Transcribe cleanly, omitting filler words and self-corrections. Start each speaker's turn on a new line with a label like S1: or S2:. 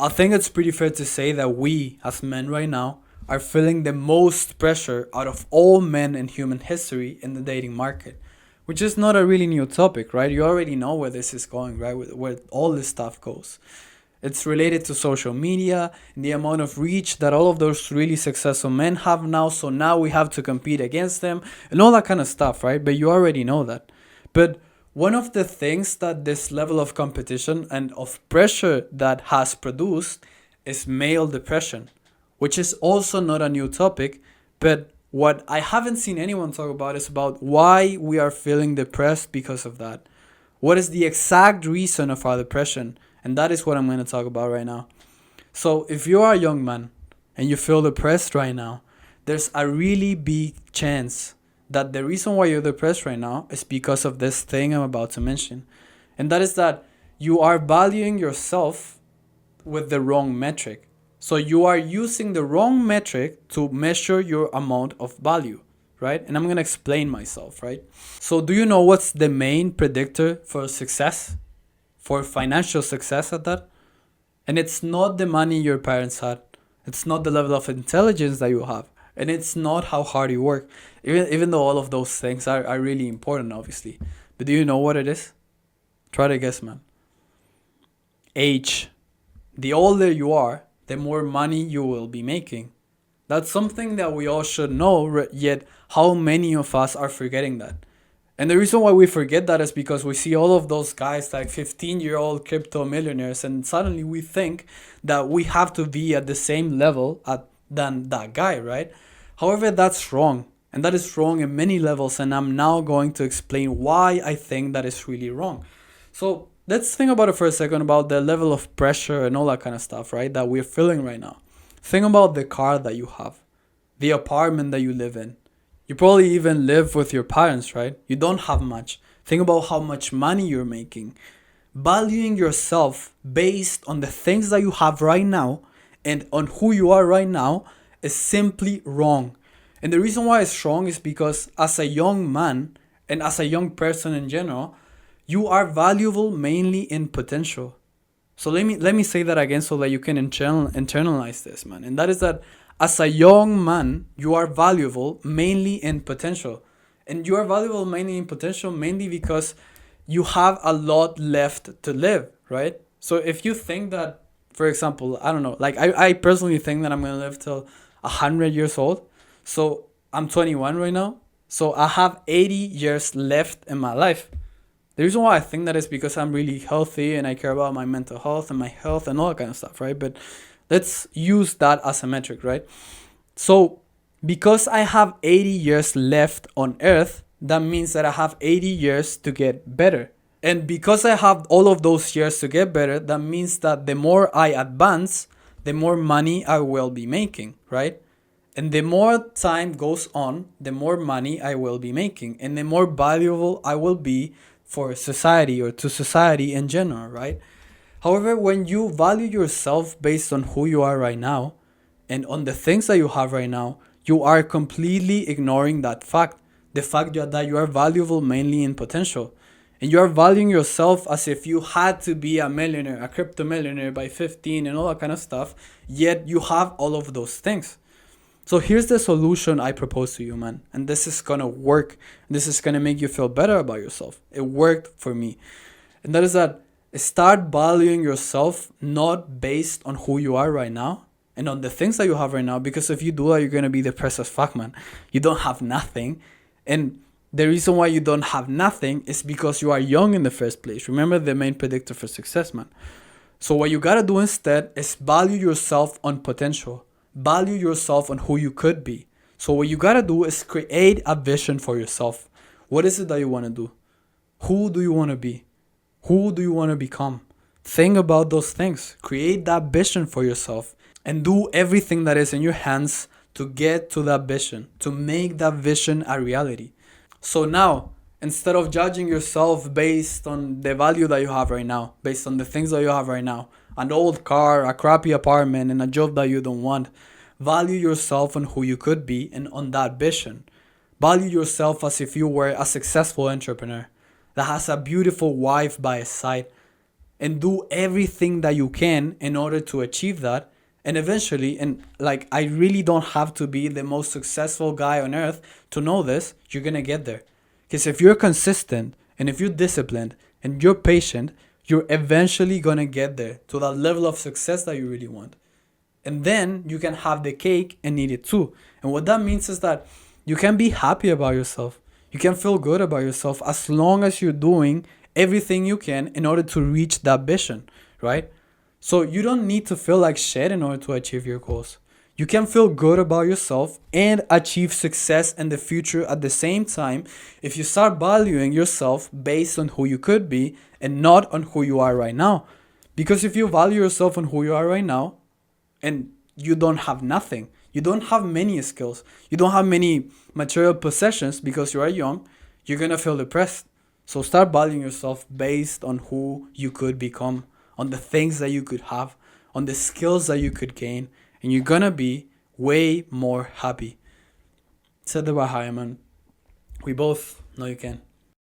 S1: I think it's pretty fair to say that we, as men right now, are feeling the most pressure out of all men in human history in the dating market, which is not a really new topic, right? You already know where this is going, right? Where all this stuff goes. It's related to social media and the amount of reach that all of those really successful men have now. So now we have to compete against them and all that kind of stuff, right? But you already know that. But one of the things that this level of competition and of pressure that has produced is male depression, which is also not a new topic. But what I haven't seen anyone talk about is about why we are feeling depressed because of that. What is the exact reason of our depression? And that is what I'm going to talk about right now. So, if you are a young man and you feel depressed right now, there's a really big chance that the reason why you're depressed right now is because of this thing I'm about to mention. And that is that you are valuing yourself with the wrong metric. So, you are using the wrong metric to measure your amount of value, right? And I'm going to explain myself, right? So, do you know what's the main predictor for success? For financial success at that? And it's not the money your parents had. It's not the level of intelligence that you have. And it's not how hard you work. Even though all of those things are really important, obviously. But do you know what it is? Try to guess, man. Age. The older you are, the more money you will be making. That's something that we all should know, yet how many of us are forgetting that? And the reason why we forget that is because we see all of those guys like 15-year-old crypto millionaires, and suddenly we think that we have to be at the same level than that guy, right? However, that's wrong. And that is wrong in many levels, and I'm now going to explain why I think that is really wrong. So let's think about it for a second about the level of pressure and all that kind of stuff, right? That we're feeling right now. Think about the car that you have, the apartment that you live in. You probably even live with your parents, right? You don't have much. Think about how much money you're making. Valuing yourself based on the things that you have right now and on who you are right now is simply wrong. And the reason why it's wrong is because as a young man and as a young person in general, you are valuable mainly in potential. So let me say that again so that you can internalize this, man. And that is that as a young man, you are valuable mainly in potential. And you are valuable mainly in potential mainly because you have a lot left to live, right? So if you think that, for example, I don't know, like I personally think that I'm going to live till 100 years old. So I'm 21 right now. So I have 80 years left in my life. The reason why I think that is because I'm really healthy and I care about my mental health and my health and all that kind of stuff, right? But let's use that as a metric, right? So, because I have 80 years left on Earth, that means that I have 80 years to get better. And because I have all of those years to get better, that means that the more I advance, the more money I will be making, right? And the more time goes on, the more money I will be making and the more valuable I will be for society or to society in general, right? However, when you value yourself based on who you are right now and on the things that you have right now, you are completely ignoring that fact. The fact that you are valuable mainly in potential. And you are valuing yourself as if you had to be a millionaire, a crypto millionaire by 15 and all that kind of stuff, yet you have all of those things. So here's the solution I propose to you, man. And this is gonna work. This is gonna make you feel better about yourself. It worked for me. And that is that start valuing yourself not based on who you are right now and on the things that you have right now. Because if you do that, you're gonna be depressed as fuck, man. You don't have nothing. And the reason why you don't have nothing is because you are young in the first place. Remember the main predictor for success, man. So what you gotta do instead is value yourself on potential. Value yourself on who you could be. So what you gotta do is create a vision for yourself. What is it that you wanna do? Who do you wanna be? Who do you wanna become? Think about those things. Create that vision for yourself and do everything that is in your hands to get to that vision, to make that vision a reality. So now, instead of judging yourself based on the value that you have right now, based on the things that you have right now, an old car, a crappy apartment, and a job that you don't want, value yourself on who you could be and on that vision. Value yourself as if you were a successful entrepreneur that has a beautiful wife by his side, and do everything that you can in order to achieve that. And eventually, and like, I really don't have to be the most successful guy on earth to know this, you're gonna get there. Because if you're consistent and if you're disciplined and you're patient, you're eventually gonna get there to that level of success that you really want. And then you can have the cake and eat it too. And what that means is that you can be happy about yourself. You can feel good about yourself as long as you're doing everything you can in order to reach that vision, right? So you don't need to feel like shit in order to achieve your goals. You can feel good about yourself and achieve success in the future at the same time if you start valuing yourself based on who you could be and not on who you are right now. Because if you value yourself on who you are right now, and you don't have nothing, you don't have many skills, you don't have many material possessions because you are young, you're gonna feel depressed. So start valuing yourself based on who you could become, on the things that you could have, on the skills that you could gain, and you're gonna be way more happy. Said the Bahai, man. We both know you can.